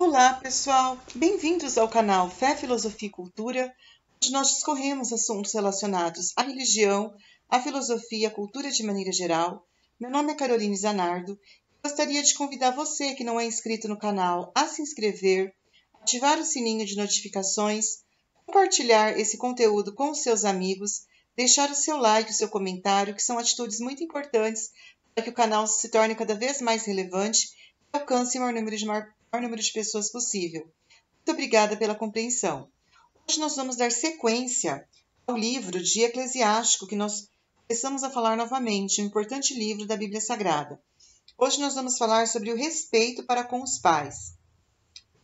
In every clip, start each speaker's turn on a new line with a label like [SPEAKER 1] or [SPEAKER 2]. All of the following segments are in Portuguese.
[SPEAKER 1] Olá, pessoal! Bem-vindos ao canal Fé, Filosofia e Cultura, onde nós discorremos assuntos relacionados à religião, à filosofia e à cultura de maneira geral. Meu nome é Caroline Zanardo e gostaria de convidar você que não é inscrito no canal a se inscrever, ativar o sininho de notificações, compartilhar esse conteúdo com os seus amigos, deixar o seu like, o seu comentário, que são atitudes muito importantes para que o canal se torne cada vez mais relevante e alcance o maior número de pessoas possível. Muito obrigada pela compreensão. Hoje nós vamos dar sequência ao livro de Eclesiástico, que nós começamos a falar novamente, um importante livro da Bíblia Sagrada. Hoje nós vamos falar sobre o respeito para com os pais.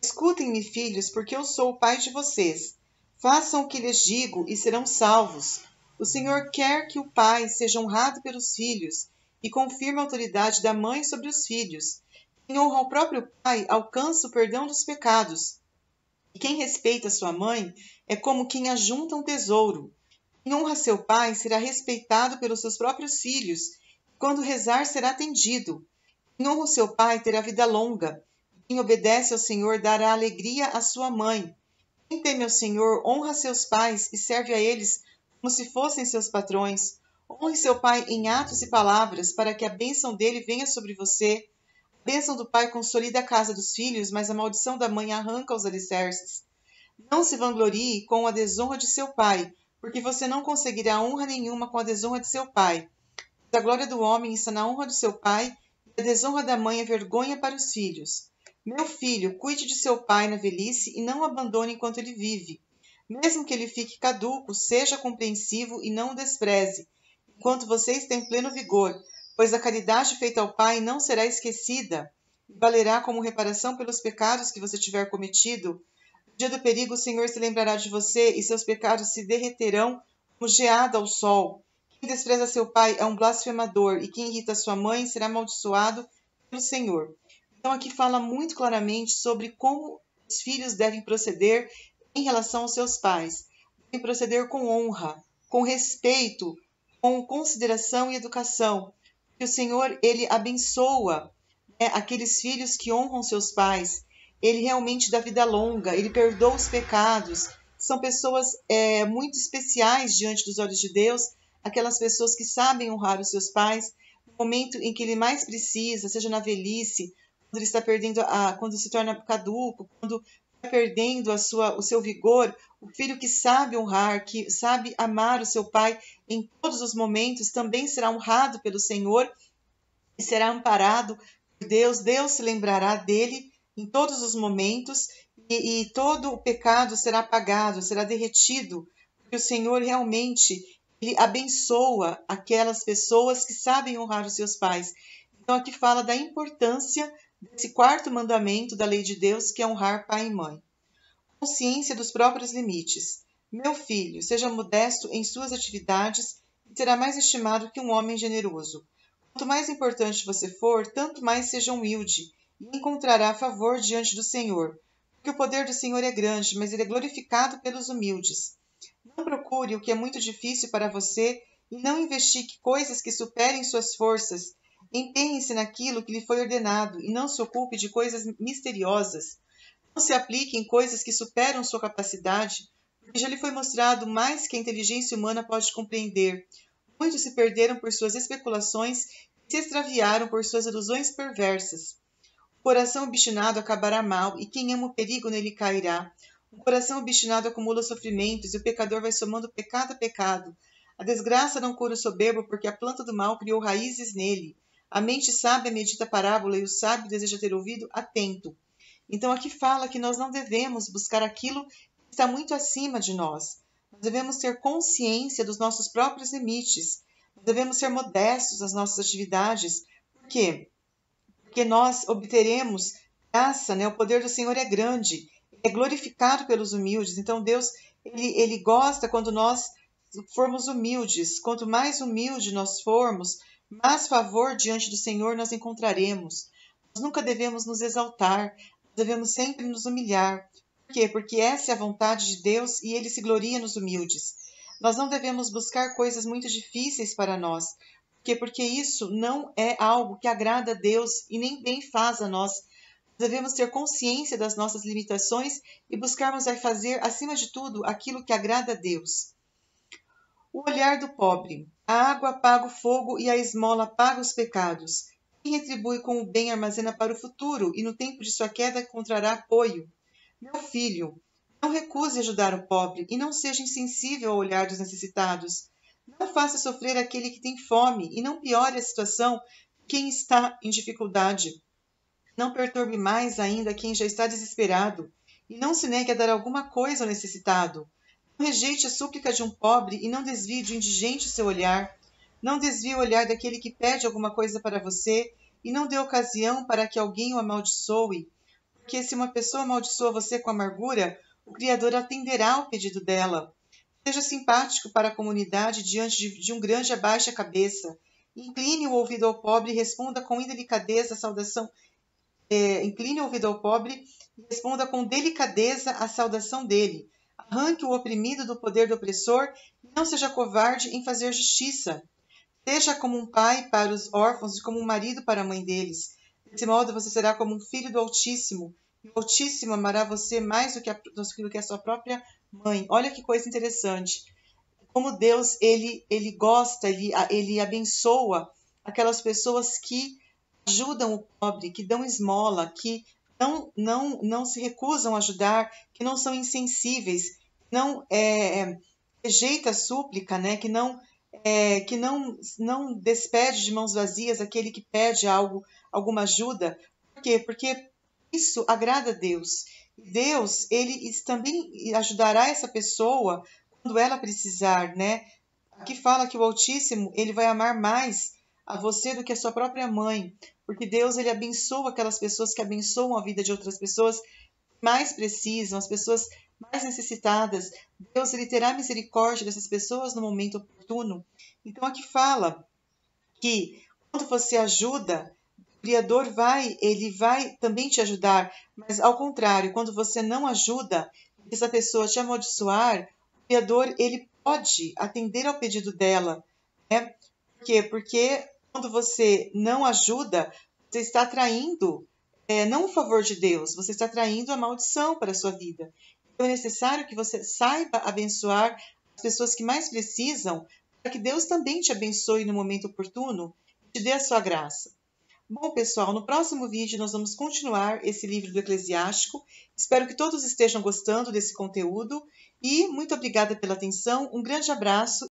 [SPEAKER 1] Escutem-me, filhos, porque eu sou o pai de vocês. Façam o que lhes digo e serão salvos. O Senhor quer que o pai seja honrado pelos filhos e confirma a autoridade da mãe sobre os filhos. Quem honra o próprio pai alcança o perdão dos pecados. E quem respeita sua mãe é como quem ajunta um tesouro. Quem honra seu pai será respeitado pelos seus próprios filhos. Quando rezar, será atendido. Quem honra o seu pai terá vida longa. Quem obedece ao Senhor dará alegria à sua mãe. Quem teme ao Senhor honra seus pais e serve a eles como se fossem seus patrões. Honre seu pai em atos e palavras, para que a bênção dele venha sobre você. A bênção do pai consolida a casa dos filhos, mas a maldição da mãe arranca os alicerces. Não se vanglorie com a desonra de seu pai, porque você não conseguirá honra nenhuma com a desonra de seu pai. A glória do homem está na honra do seu pai, e a desonra da mãe é vergonha para os filhos. Meu filho, cuide de seu pai na velhice e não o abandone enquanto ele vive. Mesmo que ele fique caduco, seja compreensivo e não o despreze, enquanto você está em pleno vigor, pois a caridade feita ao pai não será esquecida, e valerá como reparação pelos pecados que você tiver cometido. No dia do perigo, o Senhor se lembrará de você e seus pecados se derreterão como geada ao sol. Quem despreza seu pai é um blasfemador, e quem irrita sua mãe será amaldiçoado pelo Senhor. Então aqui fala muito claramente sobre como os filhos devem proceder em relação aos seus pais. Devem proceder com honra, com respeito, com consideração e educação. Que o Senhor, ele abençoa, aqueles filhos que honram seus pais. Ele realmente dá vida longa, ele perdoa os pecados. São pessoas muito especiais diante dos olhos de Deus, aquelas pessoas que sabem honrar os seus pais no momento em que ele mais precisa, seja na velhice, quando ele está perdendo, quando se torna caduco, quando está perdendo o seu vigor. O filho que sabe honrar, que sabe amar o seu pai em todos os momentos, também será honrado pelo Senhor e será amparado por Deus. Deus se lembrará dele em todos os momentos e todo o pecado será apagado, será derretido, porque o Senhor realmente ele abençoa aquelas pessoas que sabem honrar os seus pais. Então aqui fala da importância desse quarto mandamento da lei de Deus, que é honrar pai e mãe. Consciência dos próprios limites. Meu filho, seja modesto em suas atividades e será mais estimado que um homem generoso. Quanto mais importante você for, tanto mais seja humilde e encontrará favor diante do Senhor. Porque o poder do Senhor é grande, mas ele é glorificado pelos humildes. Não procure o que é muito difícil para você e não investigue coisas que superem suas forças. Empenhe-se naquilo que lhe foi ordenado e não se ocupe de coisas misteriosas. Não se aplique em coisas que superam sua capacidade, porque já lhe foi mostrado mais que a inteligência humana pode compreender. Muitos se perderam por suas especulações e se extraviaram por suas ilusões perversas. O coração obstinado acabará mal, e quem ama o perigo nele cairá. O coração obstinado acumula sofrimentos, e o pecador vai somando pecado a pecado. A desgraça não cura o soberbo, porque a planta do mal criou raízes nele. A mente sábia medita a parábola, e o sábio deseja ter ouvido atento. Então aqui fala que nós não devemos buscar aquilo que está muito acima de nós. Nós devemos ter consciência dos nossos próprios limites. Nós devemos ser modestos nas nossas atividades. Por quê? Porque nós obteremos graça, né? O poder do Senhor é grande, é glorificado pelos humildes. Então Deus, ele gosta quando nós formos humildes. Quanto mais humilde nós formos, mais favor diante do Senhor nós encontraremos. Nós nunca devemos nos exaltar, devemos sempre nos humilhar. Por quê? Porque essa é a vontade de Deus e ele se gloria nos humildes. Nós não devemos buscar coisas muito difíceis para nós. Por quê? Porque isso não é algo que agrada a Deus e nem bem faz a nós. Devemos ter consciência das nossas limitações e buscarmos fazer, acima de tudo, aquilo que agrada a Deus. O olhar do pobre. A água apaga o fogo e a esmola apaga os pecados. Quem retribui com o bem armazena para o futuro, e no tempo de sua queda encontrará apoio. Meu filho, não recuse ajudar o pobre e não seja insensível ao olhar dos necessitados. Não faça sofrer aquele que tem fome e não piore a situação de quem está em dificuldade. Não perturbe mais ainda quem já está desesperado e não se negue a dar alguma coisa ao necessitado. Não rejeite a súplica de um pobre e não desvie do indigente o seu olhar. Não desvie o olhar daquele que pede alguma coisa para você e não dê ocasião para que alguém o amaldiçoe. Porque se uma pessoa amaldiçoa você com amargura, o Criador atenderá ao pedido dela. Seja simpático para a comunidade diante de um grande abaixe a cabeça. Incline o ouvido ao pobre e responda com indelicadeza a saudação. Incline o ouvido ao pobre e responda com delicadeza a saudação dele. Arranque o oprimido do poder do opressor e não seja covarde em fazer justiça. Seja como um pai para os órfãos e como um marido para a mãe deles. Desse modo você será como um filho do Altíssimo, e o Altíssimo amará você mais do que a sua própria mãe. Olha que coisa interessante. Como Deus, ele gosta, ele abençoa aquelas pessoas que ajudam o pobre, que dão esmola, que não se recusam a ajudar, que não são insensíveis, não rejeita a súplica, né? Que não despede de mãos vazias aquele que pede algo, alguma ajuda. Por quê? Porque isso agrada a Deus. Deus, ele também ajudará essa pessoa quando ela precisar, né? Aqui fala que o Altíssimo, ele vai amar mais a você do que a sua própria mãe, porque Deus, ele abençoa aquelas pessoas que abençoam a vida de outras pessoas que mais precisam, as pessoas mais necessitadas. Deus, ele terá misericórdia dessas pessoas no momento oportuno. Então aqui fala que quando você ajuda, o Criador ele vai também te ajudar, mas ao contrário, quando você não ajuda, essa pessoa te amaldiçoar, o Criador, ele pode atender ao pedido dela, né? Por quê? Porque quando você não ajuda, você está atraindo não o favor de Deus, você está atraindo a maldição para a sua vida. Então é necessário que você saiba abençoar as pessoas que mais precisam, para que Deus também te abençoe no momento oportuno e te dê a sua graça. Bom, pessoal, no próximo vídeo nós vamos continuar esse livro do Eclesiástico. Espero que todos estejam gostando desse conteúdo e muito obrigada pela atenção. Um grande abraço.